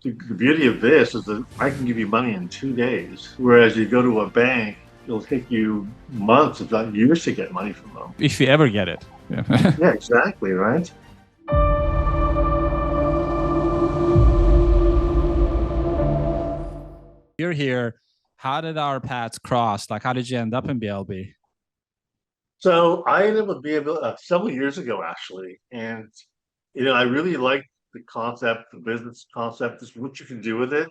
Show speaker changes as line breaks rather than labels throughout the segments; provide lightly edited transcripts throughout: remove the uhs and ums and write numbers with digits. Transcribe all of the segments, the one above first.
The beauty of this is that I can give you money in 2 days, whereas you go to a bank, it'll take you months, if not years, to get money from them.
If you ever get it. Yeah.
Yeah, exactly, right?
You're here. How did our paths cross? Like, how did you end up in BLB?
So I ended up with BMO several years ago, actually, and I really liked the concept, the business concept, just what you can do with it.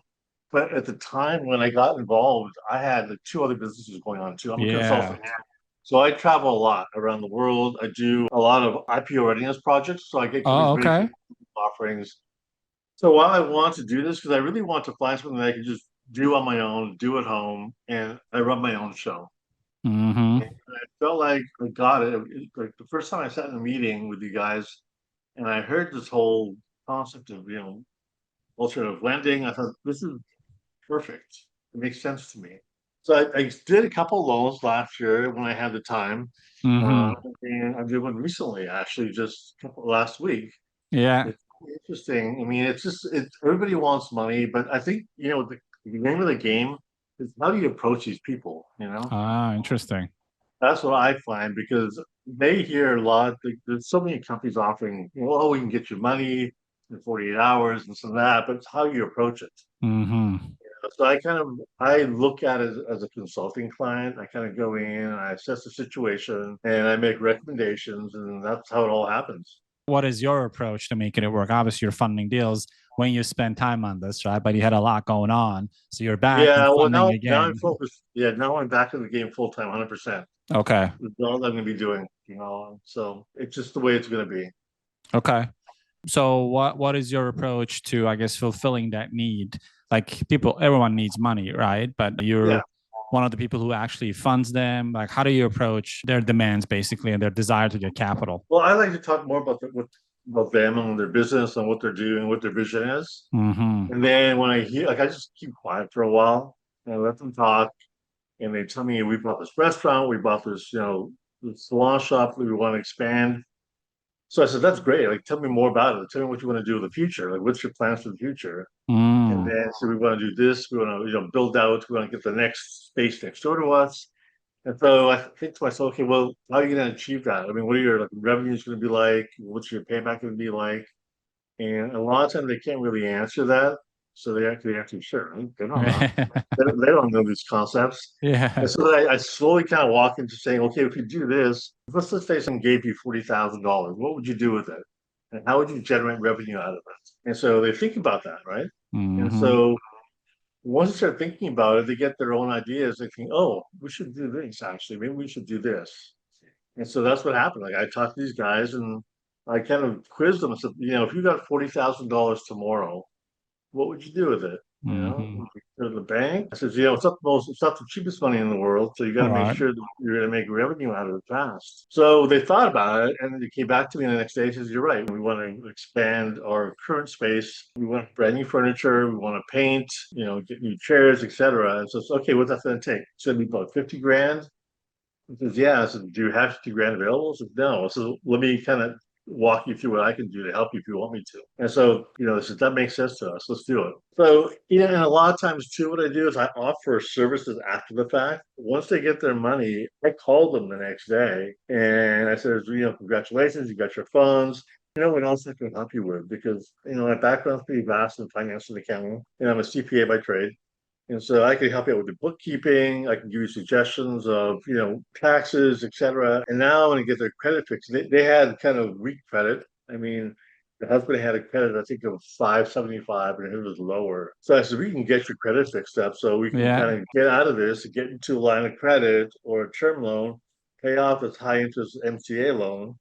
But at the time when I got involved, I had like two other businesses going on too. I'm a
Yeah.
consultant, so I travel a lot around the world. I do a lot of IPO readiness projects, so I get
Oh,
companies ready for
okay.
offerings. So while I want to do this, because I really want to find something that I can just do on my own, do at home, and I run my own show.
Mm-hmm.
And I felt like I got it. Like the first time I sat in a meeting with you guys, and I heard this whole concept of alternative lending. I thought this is perfect. It makes sense to me. So I did a couple loans last year when I had the time, uh,
Mm-hmm.
and I did one recently, actually, just last week.
Yeah.
It's interesting. I mean, everybody wants money, but I think the name of the game is how do you approach these people?
Ah, interesting.
That's what I find because they hear a lot. There's so many companies offering, oh, we can get you money in 48 hours and so that, but it's how you approach it.
Mm-hmm.
So I look at it as a consulting client. I kind of go in and I assess the situation and I make recommendations, and that's how it all happens.
What is your approach to making it work? Obviously, you're funding deals when you spend time on this, right? But you had a lot going on. So you're back and
Yeah, well
funding
now I'm
again.
focused. Yeah, now I'm back in the game full time, 100%.
Okay.
That's all I'm going to be doing. So it's just the way it's going to be.
Okay. So what is your approach to, I guess, fulfilling that need? Like everyone needs money, right? But
Yeah.
you're one of the people who actually funds them. Like, how do you approach their demands basically and their desire to get capital?
Well, I like to talk more about them and their business and what they're doing, what their vision is.
Mm-hmm.
And then when I hear, like, I just keep quiet for a while and I let them talk. And they tell me, we bought this restaurant, we bought this, this salon shop, we want to expand. So I said, that's great. Like, tell me more about it. Tell me what you want to do in the future. Like, what's your plans for the future? And
Mm.
then, so we want to do this. We want to, build out. We want to get the next space next door to us. And so I think to myself, okay, well, how are you going to achieve that? I mean, what are your revenues going to be like? What's your payback going to be like? And a lot of times they can't really answer that. So they actually sure, right? They don't know. They don't know these concepts.
Yeah.
And so I slowly kind of walk into saying, okay, if you do this, let's say someone gave you $40,000, what would you do with it? And how would you generate revenue out of it? And so they think about that, right? And
Mm-hmm.
so once they start thinking about it, they get their own ideas. They think, oh, we should do this actually. Maybe we should do this. And so that's what happened. Like I talked to these guys and I kind of quizzed them and said, if you got $40,000 tomorrow, what would you do with it?
Mm-hmm.
Would you go to the bank? I said, it's not the cheapest money in the world, so you got
All
to make
right.
sure that you're going to make revenue out of it fast. So they thought about it, and then they came back to me the next day and says, "You're right. We want to expand our current space. We want brand new furniture. We want to paint. Get new chairs, etc." And so it's okay. What's that going to take? It's going to be about 50 grand. He says, yeah. I said, do you have 50 grand available? I said, no. So let me kind of walk you through what I can do to help you if you want me to. And so, I said, that makes sense to us. Let's do it. So, and a lot of times too, what I do is I offer services after the fact. Once they get their money, I call them the next day and I said, congratulations, you got your funds. What else I can help you with? Because, my background's pretty vast in finance and accounting, and I'm a CPA by trade. And so I can help you out with the bookkeeping. I can give you suggestions of, taxes, etc. And now when you get their credit fixed, they had kind of weak credit. I mean, the husband had a credit, I think, of 575 and it was lower. So I said, we can get your credit fixed up so we can
Yeah.
kind of get out of this and get into a line of credit or a term loan, pay off this high interest MCA loan,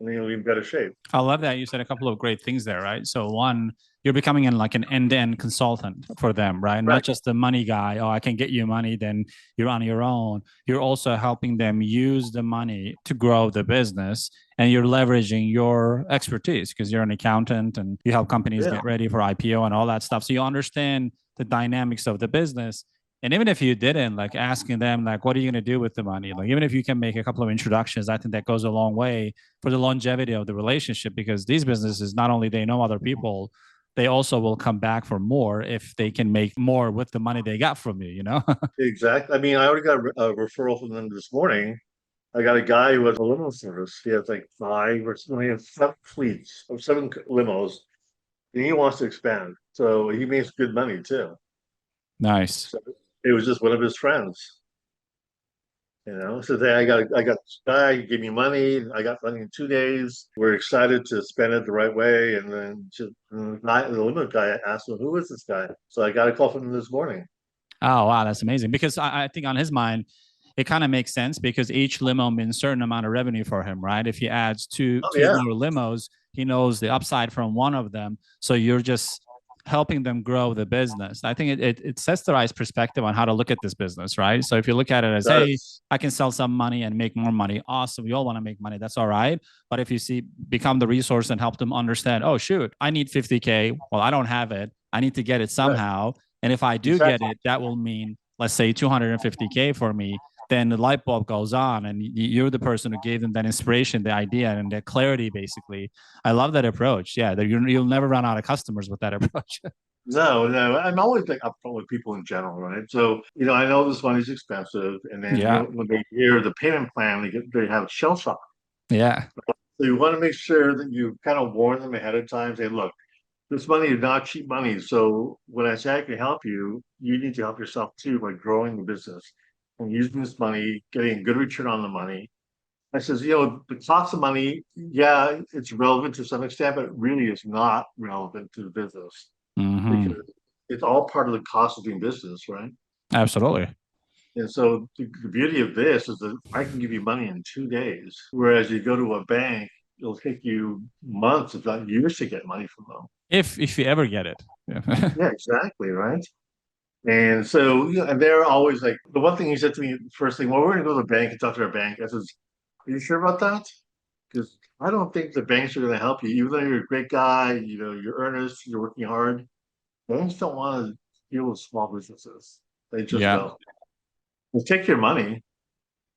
and then you'll be in better shape.
I love that you said a couple of great things there, right? So one, you're becoming like an end-to-end consultant for them, right? Not
Right.
just the money guy. Oh, I can get you money, then you're on your own. You're also helping them use the money to grow the business, and you're leveraging your expertise because you're an accountant and you help companies
Yeah.
get ready for IPO and all that stuff. So you understand the dynamics of the business. And even if you didn't, like asking them, like, what are you going to do with the money? Like, even if you can make a couple of introductions, I think that goes a long way for the longevity of the relationship because these businesses, not only they know other people, they also will come back for more if they can make more with the money they got from you, you know?
Exactly. I mean, I already got a referral from them this morning. I got a guy who has a limo service. He has like five or something, he has seven fleets of seven limos, and he wants to expand. So he makes good money too.
Nice.
So it was just one of his friends, So hey, I got this guy, he gave me money. I got money in 2 days. We're excited to spend it the right way. And then the limo guy asked him, who is this guy? So I got a call from him this morning.
Oh, wow. That's amazing. Because I think on his mind, it kind of makes sense because each limo means a certain amount of revenue for him, right? If he adds two
Oh
two
yeah,
more limos, he knows the upside from one of them. So you're just helping them grow the business. I think it sets the right perspective on how to look at this business, right? So if you look at it
it
as, hey,
does.
I can sell some money and make more money. Awesome. We all want to make money. That's all right. But if you see, become the resource and help them understand, oh, shoot, I need 50K. Well, I don't have it. I need to get it
Right.
somehow. And if I do get
Exactly.
it, that will mean, let's say 250K for me. Then the light bulb goes on and you're the person who gave them that inspiration, the idea and the clarity, basically. I love that approach. Yeah. You'll never run out of customers with that approach.
No, no. I'm always like upfront with people in general, right? So, I know this money's expensive, and then
Yeah.
when they hear the payment plan, they have shell shock.
Yeah.
So you want to make sure that you kind of warn them ahead of time. Say, look, this money is not cheap money. So when I say I can help you, you need to help yourself too by growing the business and using this money, getting a good return on the money. I says, the cost of money, yeah, it's relevant to some extent, but it really is not relevant to the business
Hmm.
because it's all part of the cost of doing business, right?
Absolutely.
And so the beauty of this is that I can give you money in 2 days, whereas you go to a bank, it'll take you months, if not years, to get money from them.
If you ever get it. Yeah.
Yeah, exactly, right. And so, and they're always like, the one thing he said to me first thing, well, we're going to go to the bank and talk to our bank. I says, are you sure about that? Because I don't think the banks are going to help you, even though you're a great guy, you're earnest, you're working hard. Banks don't want to deal with small businesses. They just
Yeah.
don't. They take your money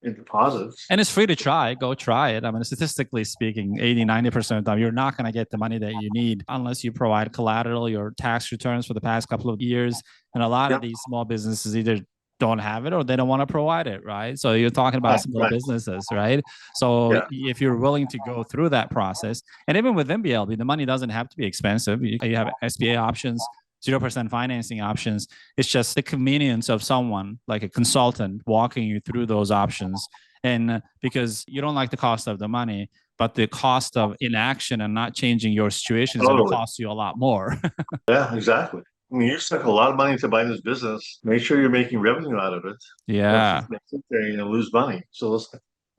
in deposits.
And it's free to try. Go try it. I mean, statistically speaking, 80, 90% of the time, you're not going to get the money that you need unless you provide collateral, your tax returns for the past couple of years. And a lot of
Yep.
these small businesses either don't have it or they don't want to provide it, right? So you're talking about
Right,
small
right.
businesses, right? So
Yeah.
if you're willing to go through that process, and even with MBLB, the money doesn't have to be expensive. You have SBA options, 0% financing options. It's just the convenience of someone like a consultant walking you through those options. And because you don't like the cost of the money, but the cost of inaction and not changing your situation is going to
Totally.
cost you a lot more.
Yeah, exactly. I mean, you spent a lot of money to buy this business. Make sure you're making revenue out of it. Don't
Yeah.
just sit there and lose money. So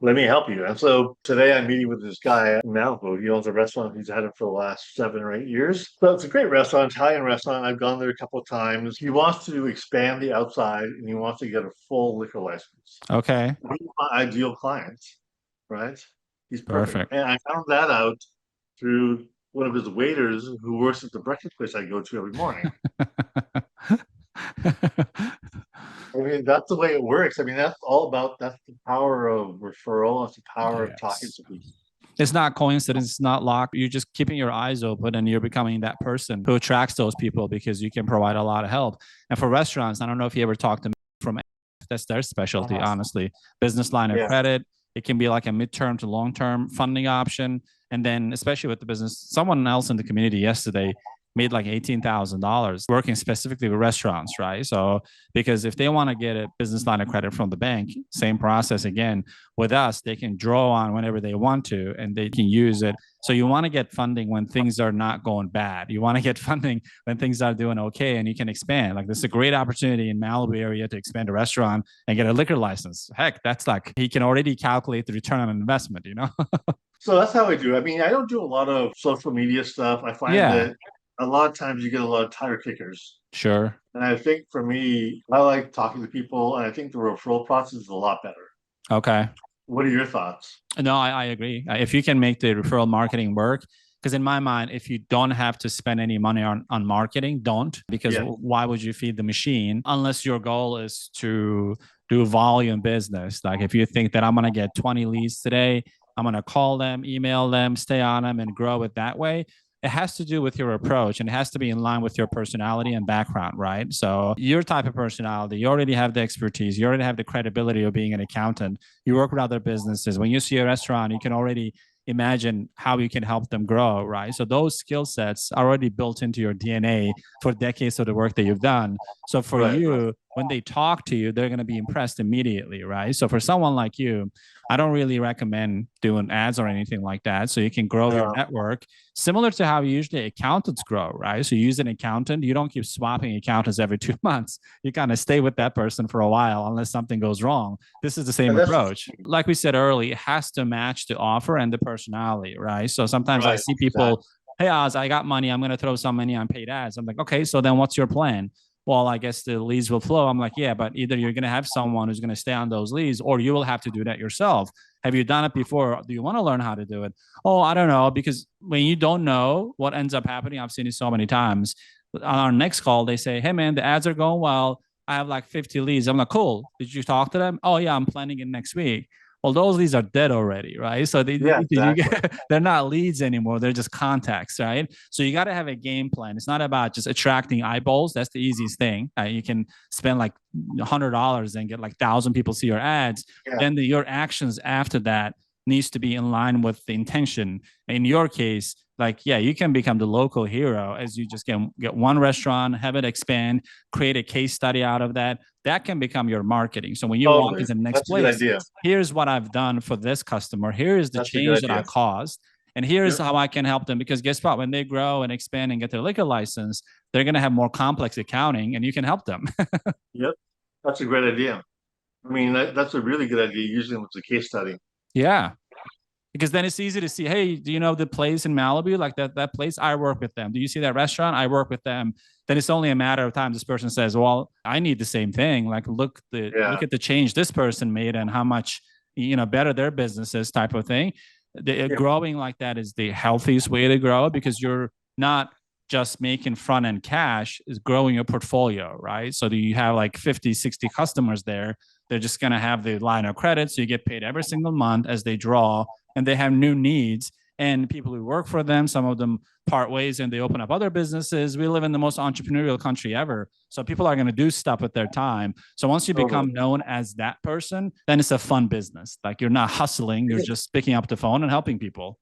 let me help you. And so today I'm meeting with this guy in Malibu. He owns a restaurant. He's had it for the last 7 or 8 years. So it's a great restaurant, Italian restaurant. I've gone there a couple of times. He wants to expand the outside and he wants to get a full liquor license.
Okay.
He's my ideal client, right? He's perfect.
Perfect.
And I found that out through one of his waiters who works at the breakfast place I go to every morning. I mean, that's the way it works. I mean, that's the power of referral. That's the power of talking
Yes.
to people.
It's not coincidence. It's not luck. You're just keeping your eyes open and you're becoming that person who attracts those people because you can provide a lot of help. And for restaurants, I don't know if you ever talked to me from that's their specialty, honestly. Business line of
Yeah.
credit. It can be like a midterm to long term funding option. And then, especially with the business, someone else in the community yesterday made like $18,000 working specifically with restaurants, right? So, because if they want to get a business line of credit from the bank, same process again. With us, they can draw on whenever they want to and they can use it. So, you want to get funding when things are not going bad. You want to get funding when things are doing okay and you can expand. Like, this is a great opportunity in Malibu area to expand a restaurant and get a liquor license. Heck, that's like he can already calculate the return on investment, you know?
So that's how I do. I mean, I don't do a lot of social media stuff. I find
Yeah,
that a lot of times you get a lot of tire kickers.
sure.
And I think for me, I like talking to people, and I think the referral process is a lot better.
Okay.
What are your thoughts?
No, I agree. If you can make the referral marketing work, because in my mind, if you don't have to spend any money on marketing, don't, because
Yeah.
why would you feed the machine unless your goal is to do volume business? Like if you think that I'm going to get 20 leads today, I'm going to call them, email them, stay on them and grow it that way. it has to do with your approach, and it has to be in line with your personality and background, right? So your type of personality, you already have the expertise, you already have the credibility of being an accountant. You work with other businesses. When you see a restaurant, you can already imagine how you can help them grow, right? So those skill sets are already built into your DNA for decades of the work that you've done. So for
Right.
you, when they talk to you, they're going to be impressed immediately, right? So for someone like you, I don't really recommend doing ads or anything like that. So you can grow your network similar to how usually accountants grow, right? So you use an accountant, you don't keep swapping accountants every 2 months. You kind of stay with that person for a while unless something goes wrong. This is the same approach. Like we said earlier, it has to match the offer and the personality, right? So sometimes I see people, hey, Oz, I got money. I'm going to throw some money on paid ads. I'm like, okay, so then what's your plan? Well, I guess the leads will flow. I'm like, yeah, but either you're going to have someone who's going to stay on those leads, or you will have to do that yourself. Have you done it before? Do you want to learn how to do it? Oh, I don't know. Because when you don't know what ends up happening, I've seen it so many times. On our next call, they say, hey, man, the ads are going well. I have like 50 leads. I'm like, cool. Did you talk to them? Oh, yeah, I'm planning it next week. Well, those leads are dead already, right? So they're not leads anymore. They're just contacts, right? So you got to have a game plan. It's not about just attracting eyeballs. That's the easiest thing. You can spend like $100 and get like 1,000 people see your ads.
Yeah.
Then your actions after that needs to be in line with the intention. In your case, like, yeah, you can become the local hero as you just get one restaurant, have it expand, create a case study out of that. That can become your marketing. So when you walk into the next place, here's what I've done for this customer. Here is the change that I caused. And here's how I can help them. Because guess what? When they grow and expand and get their liquor license, they're going to have more complex accounting and you can help them.
Yep. That's a great idea. I mean, that's a really good idea, using it as a case study.
Yeah. Because then it's easy to see, hey, do you know the place in Malibu? Like that place, I work with them. Do you see that restaurant? I work with them. Then it's only a matter of time this person says, well, I need the same thing. Like look at the change this person made and how much better their business is, type of thing. Growing like that is the healthiest way to grow, because you're not just making front end cash, is growing your portfolio, right? So do you have like 50, 60 customers there? They're just going to have the line of credit. So you get paid every single month as they draw, and they have new needs, and people who work for them, some of them part ways and they open up other businesses. We live in the most entrepreneurial country ever. So people are going to do stuff with their time. So once you become known as that person, then it's a fun business. Like you're not hustling, you're just picking up the phone and helping people.